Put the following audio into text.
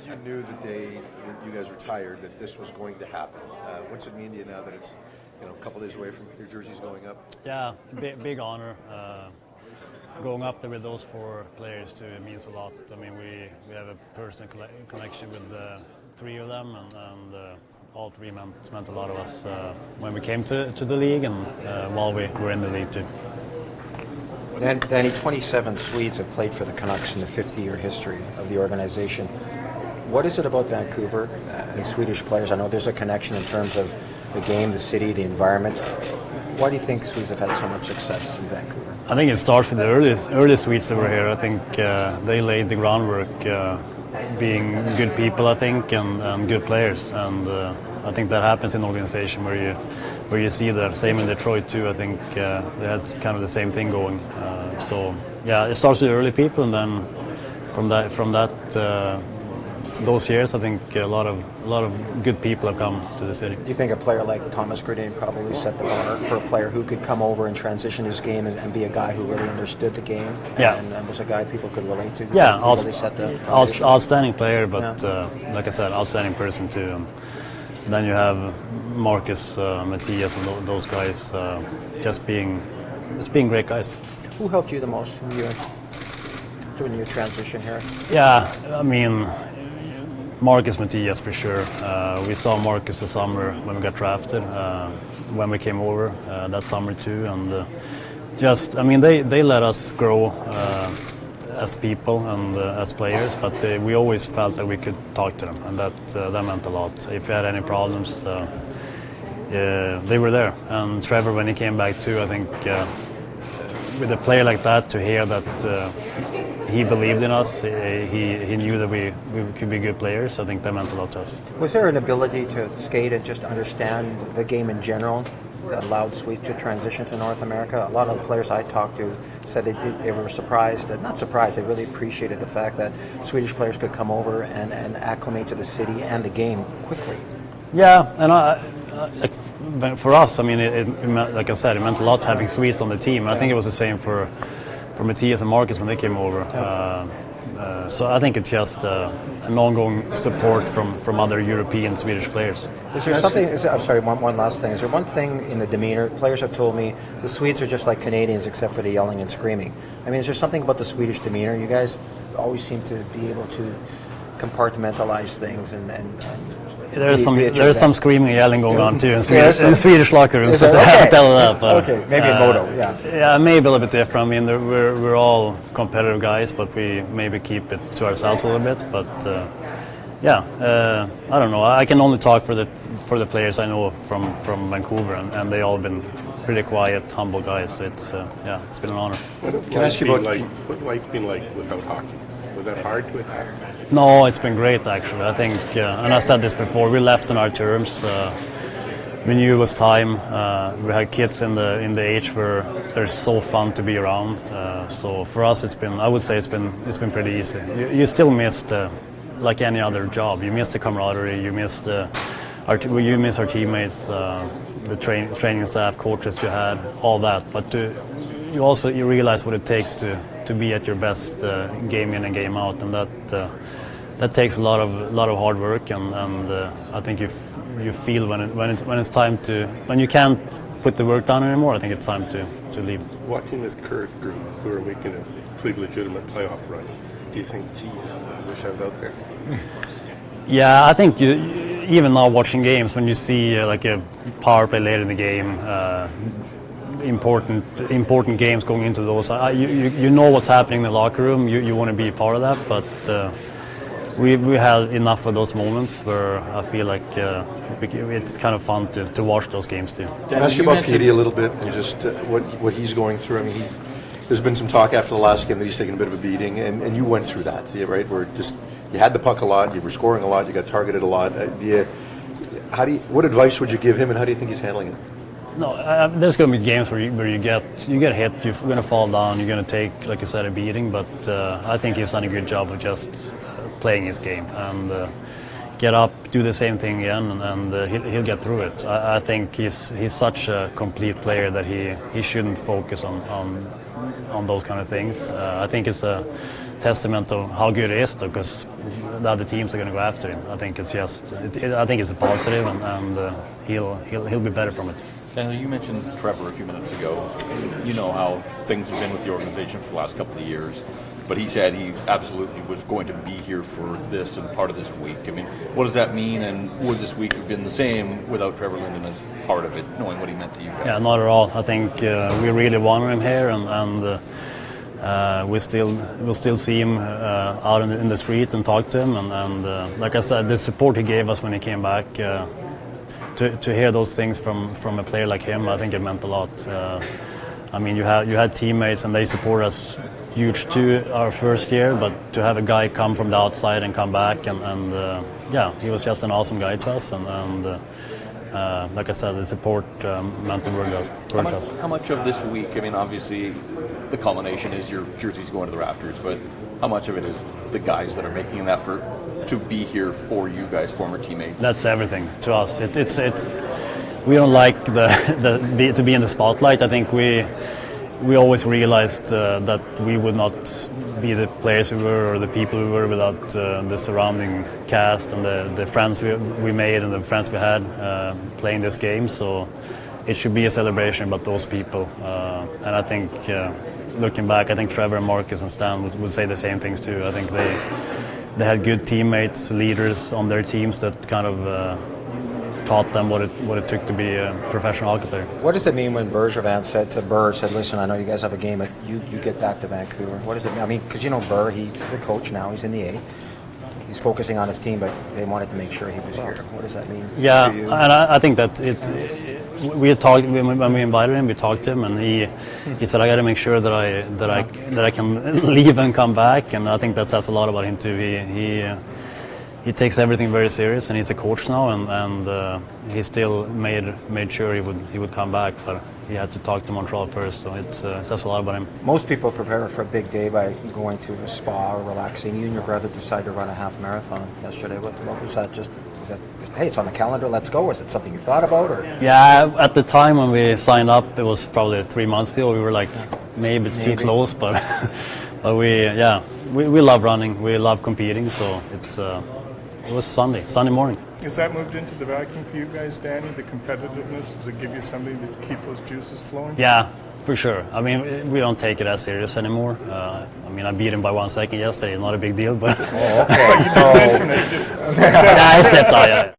you knew that you guys retired, that this was going to happen. What's it mean to you now that it's a couple days away from New Jersey's going up? Yeah, big honor. Going up there with those 4 players too, it means a lot. I mean, we have a personal connection with 3 of them, and all 3 meant a lot of us when we came to the league and while we were in the league too. Danny, 27 Swedes have played for the Canucks in the 50-year history of the organization. What is it about Vancouver and Swedish players? I know there's a connection in terms of the game, the city, the environment. Why do you think Swedes have had so much success in Vancouver? I think it starts with the early Swedes that were here. I think they laid the groundwork, being good people, I think, and good players. And I think that happens in an organization where you see that. Same in Detroit too. I think they had kind of the same thing going. So yeah, it starts with the early people, and then from that. Those years, I think a lot of good people have come to the city. Do you think a player like Thomas Sedin probably set the bar for a player who could come over and transition his game and be a guy who really understood the game? Yeah. And was a guy people could relate to? Yeah, really set the foundation? Outstanding player, but like I said, outstanding person too. And then you have Marcus, Matthias, and those guys just being great guys. Who helped you the most during your transition here? Yeah, I mean, Marcus, Matthias for sure. We saw Marcus the summer when we got drafted, when we came over that summer too, and they let us grow as people and as players, but we always felt that we could talk to them, and that meant a lot. If we had any problems, they were there. And Trevor, when he came back too, I think with a player like that, to hear that he believed in us, he knew that we could be good players. I think that meant a lot to us. Was there an ability to skate and just understand the game in general that allowed Swedes to transition to North America? A lot of the players I talked to said they were surprised, not surprised, they really appreciated the fact that Swedish players could come over and acclimate to the city and the game quickly. Yeah, and for us, I mean, it meant, like I said, it meant a lot having Swedes on the team. I think it was the same for Matthias and Marcus when they came over. So I think it's just an ongoing support from other European Swedish players. Is there something? I'm sorry. One last thing. Is there one thing in the demeanor? Players have told me the Swedes are just like Canadians, except for the yelling and screaming. I mean, is there something about the Swedish demeanor? You guys always seem to be able to compartmentalize things and there's some screaming and yelling going on too in Swedish locker rooms. So okay. Tell that, but, okay, maybe in Modo, yeah. Yeah, maybe a little bit different. I mean, we're all competitive guys, but we maybe keep it to ourselves a little bit. But I don't know. I can only talk for the players I know from Vancouver, and they all been pretty quiet, humble guys. So it's been an honor. Can I ask you about what life been like without hockey? Was that hard to adapt? No, it's been great actually. I think, and I said this before, we left on our terms. We knew it was time. We had kids in the age where they're so fun to be around. So for us, I would say it's been pretty easy. You still miss like any other job. You miss the camaraderie. You miss our teammates, the training staff, coaches you had, all that. But you realize what it takes to be at your best game in and game out, and that takes a lot of hard work, and I think you feel when it's time to, when you can't put the work down anymore, I think it's time to leave. Watching this current group who are making a pretty legitimate playoff run, do you think, geez, I wish I was out there? Yeah, I think even now watching games, when you see like a power play later in the game, important games going into those, you know what's happening in the locker room. You want to be part of that, but we had enough of those moments where I feel like it's kind of fun to watch those games too. Can I ask you about Petey a little bit and just what he's going through? I mean, there's been some talk after the last game that he's taken a bit of a beating, and you went through that, right? Where you had the puck a lot, you were scoring a lot, you got targeted a lot. What advice would you give him, and how do you think he's handling it? No, there's going to be games where you get hit, you're going to fall down, you're going to take, like you said, a beating. But I think he's done a good job of just playing his game and get up, do the same thing again, and he'll get through it. I think he's such a complete player that he shouldn't focus on those kind of things. I think it's a testament of how good he is, because the other teams are going to go after him. I think it's just, I think it's a positive, and he'll be better from it. Daniel, you mentioned Trevor a few minutes ago. You know how things have been with the organization for the last couple of years, but he said he absolutely was going to be here for this and part of this week. I mean, what does that mean, and would this week have been the same without Trevor Linden as part of it, knowing what he meant to you guys? Yeah, not at all. I think we really wanted him here, and we'll still see him out in the streets and talk to him. And like I said, the support he gave us when he came back, to hear those things from a player like him, I think it meant a lot. I mean, you had teammates and they support us huge too our first year, but to have a guy come from the outside and come back, and yeah, he was just an awesome guy to us, and like I said, the support meant the world to us. How much of this week, I mean, obviously the culmination is your jerseys going to the rafters, but how much of it is the guys that are making an effort to be here for you guys, former teammates? That's everything to us. It's we don't like to be in the spotlight. I think we always realized that we would not be the players we were or the people we were without the surrounding cast and the friends we made and the friends we had playing this game. So it should be a celebration about those people. And I think, looking back, I think Trevor and Marcus and Stan would say the same things too. I think they had good teammates, leaders on their teams that kind of taught them what it took to be a professional hockey player. What does it mean when Bergevin said, listen, I know you guys have a game, but you get back to Vancouver? What does it mean? I mean, because you know Burr, he's a coach now, he's in the A. He's focusing on his team, but they wanted to make sure he was here. What does that mean? Yeah, for you? and I think that we had talked when we invited him. We talked to him, and he said, "I got to make sure that I can leave and come back." And I think that says a lot about him too. He takes everything very serious, and he's a coach now, and he still made sure he would come back, but he had to talk to Montreal first, so it says a lot about him. Most people prepare for a big day by going to a spa or relaxing. You and your brother decided to run a half marathon yesterday. What was that? Just hey, it's on the calendar, let's go? Was it something you thought about? Or? Yeah, at the time when we signed up, it was probably 3 months ago. We were like, maybe it's too close, but we love running, we love competing, so it was Sunday morning. Has that moved into the vacuum for you guys, Danny? The competitiveness, does it give you something to keep those juices flowing? Yeah, for sure. I mean, we don't take it as serious anymore. I mean, I beat him by 1 second yesterday. Not a big deal, but. Oh, okay. You didn't mention it, just. Yeah, I stepped out. Yeah.